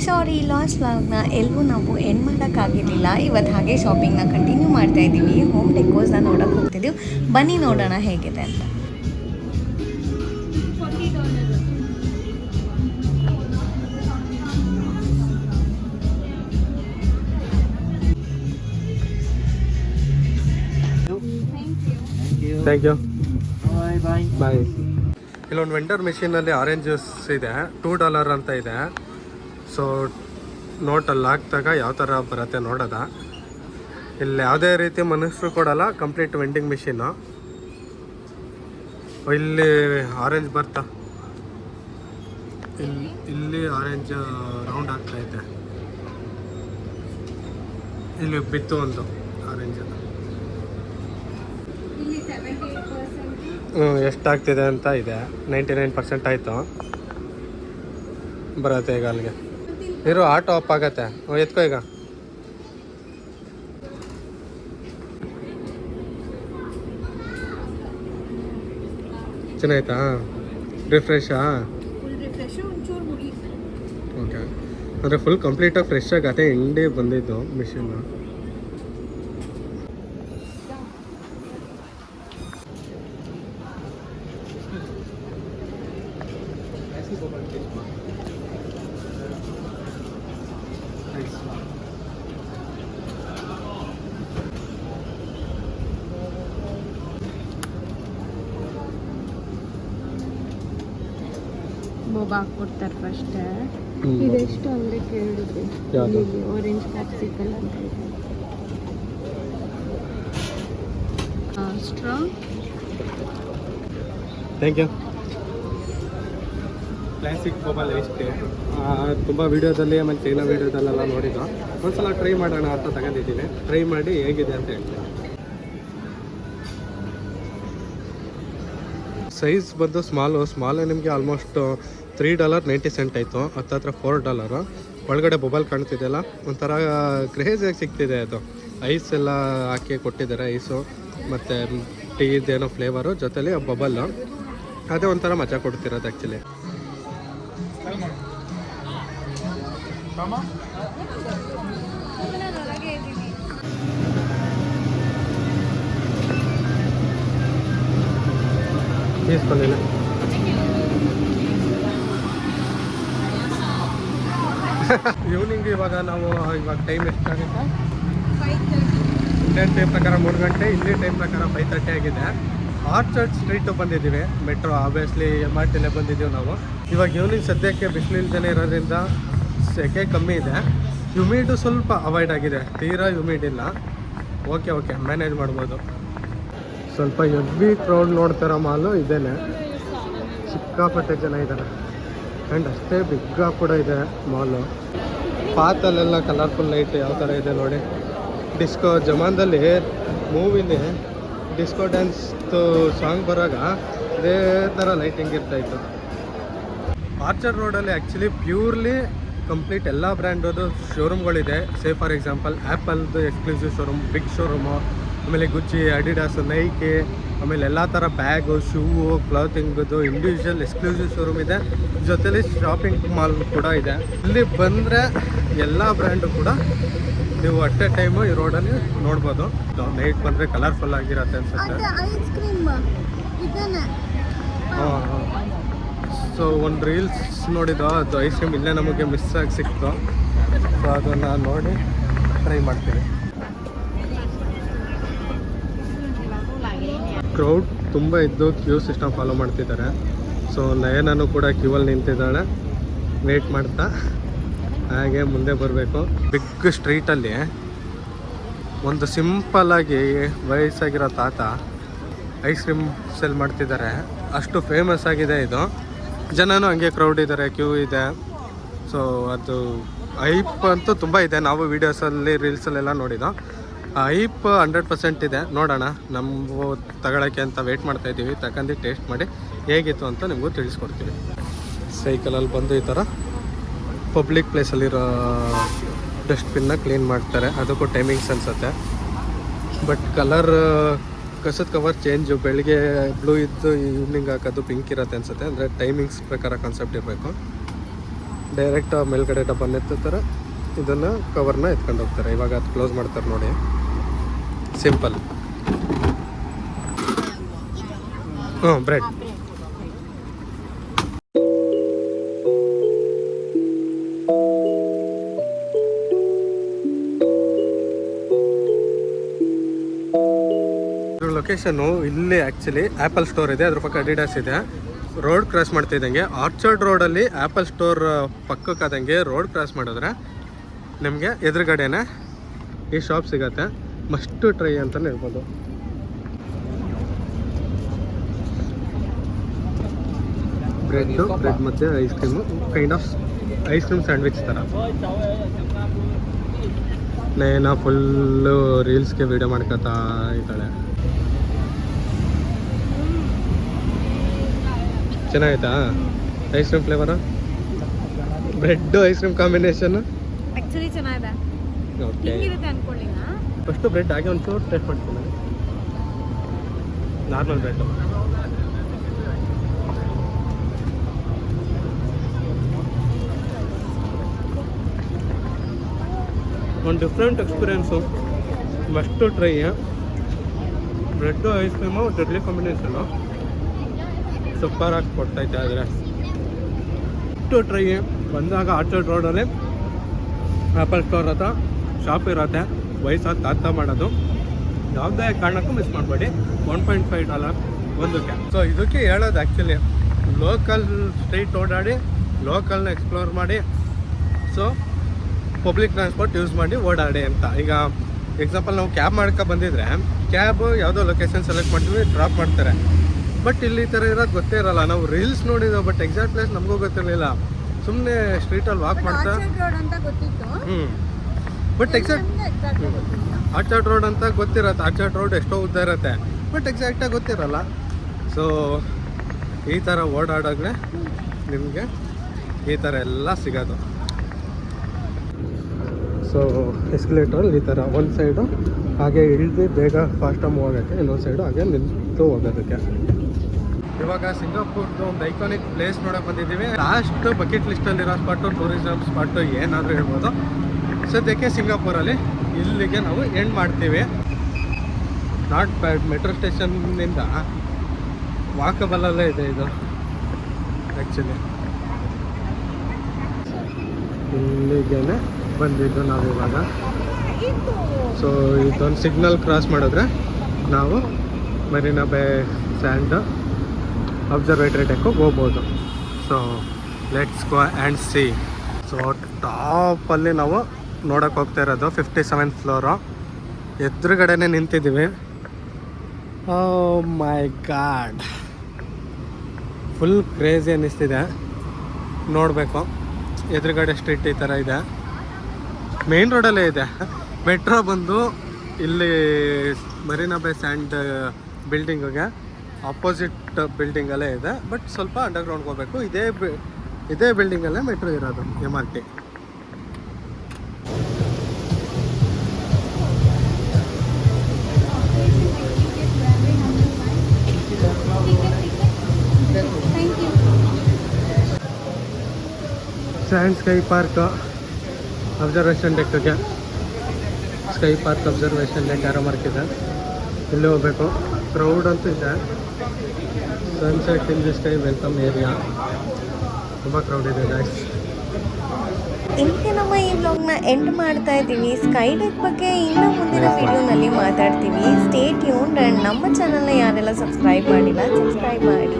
ಸಾರಿ, last ವ್ಲಾಗ್ನ ಎಲ್ಲೂ ನಾವು ಎಂಡ್ ಮಾಡೋಕ್ಕಾಗಿರಲಿಲ್ಲ. ಇವತ್ತು ಹಾಗೆ ಶಾಪಿಂಗ್ನ ಕಂಟಿನ್ಯೂ ಮಾಡ್ತಾ ಇದ್ದೀವಿ. ಹೋಮ್ ಡೆಕೋಸ್ನ ನೋಡೋಕೆ ಹೋಗ್ತಿದ್ದೀವಿ. ಬನ್ನಿ ನೋಡೋಣ ಹೇಗಿದೆ ಅಂತ. Thank you. ಬಾಯ್. ಇಲ್ಲೊಂದು ವೆಂಡರ್ ಮಿಷಿನಲ್ಲಿ ಆರೆಂಜ್ ಜ್ಯೂಸ್ ಇದೆ, $2 ಅಂತ ಇದೆ. ಸೊ ನೋಟಲ್ಲಿ ಹಾಕ್ದಾಗ ಯಾವ ಥರ ಬರುತ್ತೆ ನೋಡೋದ. ಇಲ್ಲಿ ಯಾವುದೇ ರೀತಿ ಮನುಷ್ಯರು ಕೊಡಲ್ಲ, ಕಂಪ್ಲೀಟ್ ವೆಂಡಿಂಗ್ ಮಿಷಿನ್ನು. ಇಲ್ಲಿ ಆರೆಂಜ್ ಬರ್ತಾ ಇಲ್ಲಿ ಆರೆಂಜ್ ರೌಂಡ್ ಆಗ್ತಾಯಿದೆ. ಇಲ್ಲಿ ಬಿತ್ತು ಒಂದು ಆರೆಂಜ್. ಎಷ್ಟಾಗ್ತಿದೆ ಅಂತ ಇದೆ. 99% ಆಯಿತು. ಬರುತ್ತೆ ಈಗ ಅಲ್ಲಿಗೆ. ಇರು, ಆಟೋ ಆಫ್ ಆಗತ್ತೆ. ಎತ್ಕೋ ಈಗ. ಚೆನ್ನಾಯ್ತಾ? ರಿಫ್ರೆಶಾ? ಓಕೆ. ಅಂದರೆ ಫುಲ್ ಕಂಪ್ಲೀಟಾಗಿ ಫ್ರೆಶ್ ಆಗಿ ಅದೇ ಹಿಂಡಿ ಬಂದಿದ್ದು ಮಿಷಿನ್ನು. ಬೋಬಾ ಹಾಕ್ಕೊಡ್ತಾರೆ ಫಸ್ಟ್. ಇದೆಷ್ಟು ಅಂದರೆ ಕೇಳಿದ್ವಿ. ಆರೆಂಜ್ ಕ್ಯಾಪ್ಸಿಕಲ್ ಅಂತ ಇದೆ. Straw. Thank you. Classic mobile ಇಷ್ಟೇ. ತುಂಬ ವೀಡಿಯೋದಲ್ಲಿ ಆಮೇಲೆ ಚೈನಾ ವೀಡಿಯೋದಲ್ಲೆಲ್ಲ ನೋಡಿದ್ದು. ಒಂದ್ಸಲ ಟ್ರೈ ಮಾಡೋಣ ಅಂತ ತಗೊಂಡಿದ್ದೀನಿ. ಟ್ರೈ ಮಾಡಿ ಹೇಗಿದೆ ಅಂತ ಹೇಳ್ತೀನಿ. ಸೈಜ್ ಬಂದು ಸ್ಮಾಲ್ ನಿಮಗೆ ಆಲ್ಮೋಸ್ಟ್ $3.90 ಆಯಿತು. ಹತ್ತತ್ರ $4. ಒಳಗಡೆ ಮೊಬೈಲ್ ಕಾಣ್ತಿದೆಯಲ್ಲ, ಒಂಥರ ಕ್ರೇಜಿಯಾಗಿ ಸಿಗ್ತಿದೆ. ಅದು ಐಸ್ ಎಲ್ಲ ಹಾಕಿ ಕೊಟ್ಟಿದ್ದಾರೆ. ಐಸು ಮತ್ತು ಟೀದೇನೋ ಫ್ಲೇವರು ಜೊತೆಲಿ ಬಬಲ್ಲು. ಅದೇ ಒಂಥರ ಮಜಾ ಕೊಡ್ತಿರೋದು ಆ್ಯಕ್ಚುಲಿ. తీసుకొనిలే. ಈವ್ನಿಂಗ್ ಇವಾಗ ಟೈಮ್ ಎಷ್ಟಾಗುತ್ತೆ? ಇಂಡಿಯನ್ ಟೈಮ್ ಪ್ರಕಾರ 3 ಗಂಟೆ, ಇಲ್ಲಿ ಟೈಮ್ ಪ್ರಕಾರ 5:30 ಆಗಿದೆ. ಆರ್ಚರ್ಡ್ ಸ್ಟ್ರೀಟು ಬಂದಿದ್ದೀವಿ. ಮೆಟ್ರೋ ಆಬ್ವಿಯಸ್ಲಿ MRTಲೇ ಬಂದಿದ್ದೀವಿ ನಾವು. ಇವಾಗ ಈವ್ನಿಂಗ್ ಸದ್ಯಕ್ಕೆ ಬಿಸಿಲಿಲ್ದೇ ಇರೋದ್ರಿಂದ ಸೆಕೆ ಕಮ್ಮಿ ಇದೆ. ಹ್ಯೂಮಿಡು ಸ್ವಲ್ಪ ಅವಾಯ್ಡ್ ಆಗಿದೆ, ತೀರಾ ಹ್ಯೂಮಿಡ್ ಇಲ್ಲ. ಓಕೆ ಮ್ಯಾನೇಜ್ ಮಾಡ್ಬೋದು. ಸ್ವಲ್ಪ ಹೆವಿ ಕ್ರೌಡ್ ನೋಡ್ತಾರೋ ಮಾಲು ಇದೇನೆ. ಸಿಕ್ಕಾಪಟ್ಟೆ ಜನ ಇದ್ದಾರೆ. ಆ್ಯಂಡ್ ಅಷ್ಟೇ ಬಿಗ್ಗ ಕೂಡ ಇದೆ ಮಾಲು. ಪಾತಲ್ಲೆಲ್ಲ ಕಲರ್ಫುಲ್ ಲೈಟ್ ಯಾವ ಥರ ಇದೆ ನೋಡಿ. ಡಿಸ್ಕೋ ಜಮಾನ್ದಲ್ಲಿ ಮೂವಿಲಿ ಡಿಸ್ಕೋ ಡ್ಯಾನ್ಸ್ದು ಸಾಂಗ್ ಬರೋವಾಗ ಇದೇ ಥರ ಲೈಟಿಂಗ್ ಇರ್ತಾಯಿತ್ತು. ಆರ್ಚರ್ಡ್ ರೋಡಲ್ಲಿ ಆ್ಯಕ್ಚುಲಿ ಪ್ಯೂರ್ಲಿ ಕಂಪ್ಲೀಟ್ ಎಲ್ಲ ಬ್ರ್ಯಾಂಡದು ಶೋರೂಮ್ಗಳಿದೆ. ಫಾರ್ ಎಕ್ಸಾಂಪಲ್ ಆ್ಯಪಲ್ದು ಎಕ್ಸ್ಕ್ಲೂಸಿವ್ ಶೋರೂಮ್, ಬಿಗ್ ಶೋರೂಮು, ಆಮೇಲೆ ಗುಚ್ಚಿ, ಅಡಿಡಾಸು, ನೈಕಿ, ಆಮೇಲೆ ಎಲ್ಲ ಥರ ಬ್ಯಾಗು, ಶೂವು, ಕ್ಲಾತಿಂಗ್ದು ಇಂಡಿವಿಜುವಲ್ ಎಕ್ಸ್ಕ್ಲೂಸಿವ್ ಶೋರೂಮ್ ಇದೆ. ಜೊತೆಲಿ ಶಾಪಿಂಗ್ ಮಾಲ್ ಕೂಡ ಇದೆ. ಇಲ್ಲಿ ಬಂದರೆ ಎಲ್ಲ ಬ್ರ್ಯಾಂಡು ಕೂಡ ನೀವು ಅಟ್ ಎ ಟೈಮು ಈ ರೋಡಲ್ಲಿ ನೋಡ್ಬೋದು. ನೈಟ್ ಬಂದರೆ ಕಲರ್ಫುಲ್ ಆಗಿರತ್ತೆ ಅನ್ಸುತ್ತೆ. ಸೊ ಒಂದು ರೀಲ್ಸ್ ನೋಡಿದ್ದು, ಅದು ಐಸ್ ಕ್ರೀಮ್ ಇಲ್ಲೇ ನಮಗೆ ಮಿಸ್ ಆಗಿ ಸಿಕ್ತು. ಸೊ ಅದನ್ನು ನೋಡಿ ಟ್ರೈ ಮಾಡ್ತೀನಿ. ಕ್ರೌಡ್ ತುಂಬ ಇದ್ದು ಕ್ಯೂ ಸಿಸ್ಟಮ್ ಫಾಲೋ ಮಾಡ್ತಿದ್ದಾರೆ. ಸೊ ನಯನೂ ಕೂಡ ಕ್ಯೂವಲ್ಲಿ ನಿಂತಿದ್ದಾಳೆ, ವೇಟ್ ಮಾಡ್ತಾ. ಹಾಗೆ ಮುಂದೆ ಬರಬೇಕು. ಬಿಗ್ ಸ್ಟ್ರೀಟಲ್ಲಿ ಒಂದು ಸಿಂಪಲ್ಲಾಗಿ ವಯಸ್ಸಾಗಿರೋ ತಾತ ಐಸ್ ಕ್ರೀಮ್ ಸೆಲ್ ಮಾಡ್ತಿದ್ದಾರೆ. ಅಷ್ಟು ಫೇಮಸ್ ಆಗಿದೆ ಇದು. ಜನನೂ ಹಂಗೆ ಕ್ರೌಡ್ ಇದ್ದಾರೆ, ಕ್ಯೂ ಇದೆ. ಸೊ ಅದು ಐಪ್ ಅಂತೂ ತುಂಬ ಇದೆ. ನಾವು ವೀಡಿಯೋಸಲ್ಲಿ ರೀಲ್ಸಲ್ಲೆಲ್ಲ ನೋಡಿದ್ದು. ಐಪ್ 100% ಇದೆ. ನೋಡೋಣ, ನಾವು ತಗೊಳ್ಳೋಕ್ಕೆ ಅಂತ ವೆಯ್ಟ್ ಮಾಡ್ತಾಯಿದ್ದೀವಿ. ತಗೊಂಡು ಟೇಸ್ಟ್ ಮಾಡಿ ಹೇಗಿತ್ತು ಅಂತ ನಿಮಗೂ ತಿಳಿಸ್ಕೊಡ್ತೀವಿ. ಸೈಕಲಲ್ಲಿ ಬಂದು ಈ ಥರ ಪಬ್ಲಿಕ್ ಪ್ಲೇಸಲ್ಲಿರೋ ಡಸ್ಟ್ಬಿನ್ನ ಕ್ಲೀನ್ ಮಾಡ್ತಾರೆ. ಅದಕ್ಕೂ ಟೈಮಿಂಗ್ಸ್ ಅನಿಸುತ್ತೆ. ಬಟ್ ಕಸದ ಕವರ್ ಚೇಂಜು. ಬೆಳಿಗ್ಗೆ ಬ್ಲೂ ಇದ್ದು ಈವ್ನಿಂಗ್ ಹಾಕೋದು ಪಿಂಕ್ ಇರುತ್ತೆ ಅನಿಸುತ್ತೆ. ಅಂದರೆ ಟೈಮಿಂಗ್ಸ್ ಪ್ರಕಾರ ಕಾನ್ಸೆಪ್ಟ್ ಇರಬೇಕು. ಡೈರೆಕ್ಟ್ ಮೇಲ್ಗಡೆ ಡಬ್ಬನ ಎತ್ತುತ್ತಾರೆ, ಇದನ್ನು ಕವರ್ನ ಎತ್ಕೊಂಡು ಹೋಗ್ತಾರೆ. ಇವಾಗ ಅದು ಕ್ಲೋಸ್ ಮಾಡ್ತಾರೆ ನೋಡಿ, ಸಿಂಪಲ್. ಬ್ರೆಡ್. ಲೊಕೇಶನ್ನು ಇಲ್ಲಿ ಆ್ಯಕ್ಚುಲಿ ಆ್ಯಪಲ್ ಸ್ಟೋರ್ ಇದೆ, ಅದ್ರ ಪಕ್ಕ ಅಡಿಡಾಸ್ ಇದೆ. ರೋಡ್ ಕ್ರಾಸ್ ಮಾಡ್ತಾ ಇದ್ದಂಗೆ ಆರ್ಚರ್ಡ್ ರೋಡಲ್ಲಿ ಆ್ಯಪಲ್ ಸ್ಟೋರ್ ಪಕ್ಕಕ್ಕಾದಂಗೆ ರೋಡ್ ಕ್ರಾಸ್ ಮಾಡಿದ್ರೆ ನಿಮಗೆ ಎದುರುಗಡೆನೆ ಈ ಶಾಪ್ ಸಿಗತ್ತೆ. ಮಸ್ಟ್ ಟ್ರೈ ಅಂತಲೇ ಹೇಳ್ಬೋದು. ಬ್ರೆಡ್ ಮತ್ತು ice cream, kind of ice cream sandwich ಥರ. ನೈನಾ ಫುಲ್ಲು ರೀಲ್ಸ್ಗೆ ವೀಡಿಯೋ ಮಾಡ್ಕೊತಾ ಇದ್ದಾಳೆ. ಚೆನ್ನಾಗಿತ್ತಾ ice cream flavour? Bread ice cream combination actually ಚೆನ್ನಾಗಿದೆ. ಓಕೆ, ಅನ್ಕೊಳ್ಳಿಲ್ಲ. ಫಸ್ಟು ಬ್ರೆಡ್ ಹಾಗೆ ಒಂಚೂರು ಟೇಸ್ಟ್ ಮಾಡ್ತೀನಿ. ನಾರ್ಮಲ್ ಬ್ರೆಡ್ಡು ಒಂದು different experience, must try. Bread ice cream deadly combination ಸೂಪರಾಗಿ ಕೊಡ್ತೈತೆ. ಆದರೆ ಮಸ್ಟು ಟ್ರೈ. ಬಂದಾಗ ಆರ್ಚರ್ಡ್ ರೋಡಲ್ಲಿ ಆ್ಯಪಲ್ ಸ್ಟೋರ್ ಹತ್ರ ಶಾಪ್ ಇರುತ್ತೆ, ವಯಸ್ಸಾದ ತಾತ ಮಾಡೋದು. ಯಾವುದೇ ಕಾರಣಕ್ಕೂ ಮಿಸ್ ಮಾಡಬೇಡಿ. $1.5 ಒಂದಕ್ಕೆ. ಸೊ ಇದಕ್ಕೆ ಹೇಳೋದು ಆ್ಯಕ್ಚುಲಿ ಲೋಕಲ್ ಸ್ಟ್ರೀಟ್ ಓಡಾಡಿ, ಲೋಕಲ್ನ ಎಕ್ಸ್ಪ್ಲೋರ್ ಮಾಡಿ, ಸೊ ಪಬ್ಲಿಕ್ ಟ್ರಾನ್ಸ್ಪೋರ್ಟ್ ಯೂಸ್ ಮಾಡಿ ಓಡಾಡಿ ಅಂತ. ಈಗ ಎಕ್ಸಾಂಪಲ್ ನಾವು ಕ್ಯಾಬ್ ಮಾಡ್ಕೊ ಬಂದಿದ್ರೆ ಕ್ಯಾಬ್ ಯಾವುದೋ ಲೊಕೇಶನ್ ಸೆಲೆಕ್ಟ್ ಮಾಡ್ತೀವಿ, ಡ್ರಾಪ್ ಮಾಡ್ತಾರೆ. ಬಟ್ ಇಲ್ಲಿ ಈ ಥರ ಇರೋದು ಗೊತ್ತೇ ಇರಲ್ಲ. ನಾವು ರೀಲ್ಸ್ ನೋಡಿದ್ವಿ, ಬಟ್ ಎಕ್ಸಾಕ್ಟ್ ಪ್ಲೇಸ್ ನಮಗೂ ಗೊತ್ತಿರಲಿಲ್ಲ. ಸುಮ್ಮನೆ ಸ್ಟ್ರೀಟಲ್ಲಿ ವಾಕ್ ಮಾಡ್ತಾ ಬಟ್ ಎಕ್ಸಾಕ್ಟ್ ಆರ್ಚರ್ಡ್ ರೋಡ್ ಅಂತ ಗೊತ್ತಿರತ್ತೆ. ಆರ್ಚರ್ಡ್ ರೋಡ್ ಎಷ್ಟೋ ಉದ್ದ ಇರುತ್ತೆ, ಬಟ್ ಎಕ್ಸಾಕ್ಟಾಗಿ ಗೊತ್ತಿರಲ್ಲ. ಸೊ ಈ ಥರ ಓಡಾಡೋಗ್ರೆ ನಿಮಗೆ ಈ ಥರ ಎಲ್ಲ ಸಿಗೋದು. ಸೊ ಎಸ್ಕಲೇಟ್ರಲ್ಲಿ ಈ ಥರ ಒಂದು ಸೈಡು ಹಾಗೆ ಇಳಿದು ಬೇಗ ಫಾಸ್ಟಾಗಿ ಮೂವ್ ಆಗೋಕ್ಕೆ, ಇನ್ನೊಂದು ಸೈಡು ಹಾಗೆ ನಿಂತು ಹೋಗೋದಕ್ಕೆ. ಇವಾಗ ಸಿಂಗಾಪುರ್ದು ಒಂದು ಐಕಾನಿಕ್ ಪ್ಲೇಸ್ ನೋಡೋಕೆ ಬಂದಿದ್ದೀವಿ. ಲಾಸ್ಟ್ ಬಕೆಟ್ ಲಿಸ್ಟಲ್ಲಿರೋ ಸ್ಪಾಟು, ಟೂರಿಸಮ್ ಸ್ಪಾಟು ಏನಾದರೂ ಹೇಳ್ಬೋದು. ಸದ್ಯಕ್ಕೆ ಸಿಂಗಾಪುರಲ್ಲಿ ಇಲ್ಲಿಗೆ ನಾವು ಎಂಡ್ ಮಾಡ್ತೀವಿ. Not bad. ಮೆಟ್ರೋ ಸ್ಟೇಷನ್ನಿಂದ ವಾಕಬಲ್ಲಲ್ಲೇ ಇದೆ ಇದು ಆ್ಯಕ್ಚುಲಿ. ಇಲ್ಲಿಗೆ ಬಂದಿದ್ದು ನಾವಿವಾಗ. ಸೊ ಇದೊಂದು ಸಿಗ್ನಲ್ ಕ್ರಾಸ್ ಮಾಡಿದ್ರೆ ನಾವು ಮರೀನಾ ಬೇ ಸ್ಯಾಂಡ್ ಅಬ್ಸರ್ವೇಟರಿ ಡೆಕ್ಕು ಹೋಗ್ಬೋದು. So let's go and see. So ಟಾಪಲ್ಲಿ ನಾವು ನೋಡೋಕೆ ಹೋಗ್ತಾ ಇರೋದು 57th ಫ್ಲೋರು. ಎದುರುಗಡೆನೇ ನಿಂತಿದ್ದೀವಿ. Oh my God, full crazy ಅನ್ನಿಸ್ತಿದೆ. ನೋಡಬೇಕು. ಎದುರುಗಡೆ ಸ್ಟ್ರೀಟ್ ಈ ಥರ ಇದೆ, ಮೇನ್ ರೋಡಲ್ಲೇ ಇದೆ. ಮೆಟ್ರೋ ಬಂದು ಇಲ್ಲಿ ಮರೀನಾ ಬೇ ಸ್ಯಾಂಡ್ ಬಿಲ್ಡಿಂಗಿಗೆ ಆಪೋಸಿಟ್ ಬಿಲ್ಡಿಂಗಲ್ಲೇ ಇದೆ, ಬಟ್ ಸ್ವಲ್ಪ ಅಂಡರ್ಗ್ರೌಂಡ್ಗೆ ಹೋಗಬೇಕು. ಇದೇ ಬಿಲ್ಡಿಂಗಲ್ಲೇ ಮೆಟ್ರೋ ಇರೋದು, MRT. Sand sky park observation ಡೆಕ್ಗೆ, ಸ್ಕೈ ಪಾರ್ಕ್ ಅಬ್ಸರ್ವೇಷನ್ ಡೆಕ್ ಯಾರೋ ಮಾರ್ಕಿದೆ, ಇಲ್ಲಿ ಹೋಗ್ಬೇಕು. ಕ್ರೌಡ್ ಅಂತೂ ಇದೆ. Sunset in the sky welcome area. ತುಂಬ ಕ್ರೌಡ್ ಇದೆ ಗೈಸ್. ಇಲ್ಲಿಗೆ ನಮ್ಮ ಈ ವ್ಲಾಗ್ನ ಎಂಡ್ ಮಾಡ್ತಾ ಇದ್ದೀವಿ. ಸ್ಕೈ ಡೆಕ್ ಬಗ್ಗೆ ಇನ್ನು ಮುಂದಿನ ವಿಡಿಯೋನಲ್ಲಿ ಮಾತಾಡ್ತೀವಿ. Stay tuned. ಆ್ಯಂಡ್ ನಮ್ಮ ಚಾನಲ್ನ ಯಾರೆಲ್ಲ ಸಬ್ಸ್ಕ್ರೈಬ್ ಮಾಡಿಲ್ಲ, ಸಬ್ಸ್ಕ್ರೈಬ್ ಮಾಡಿ.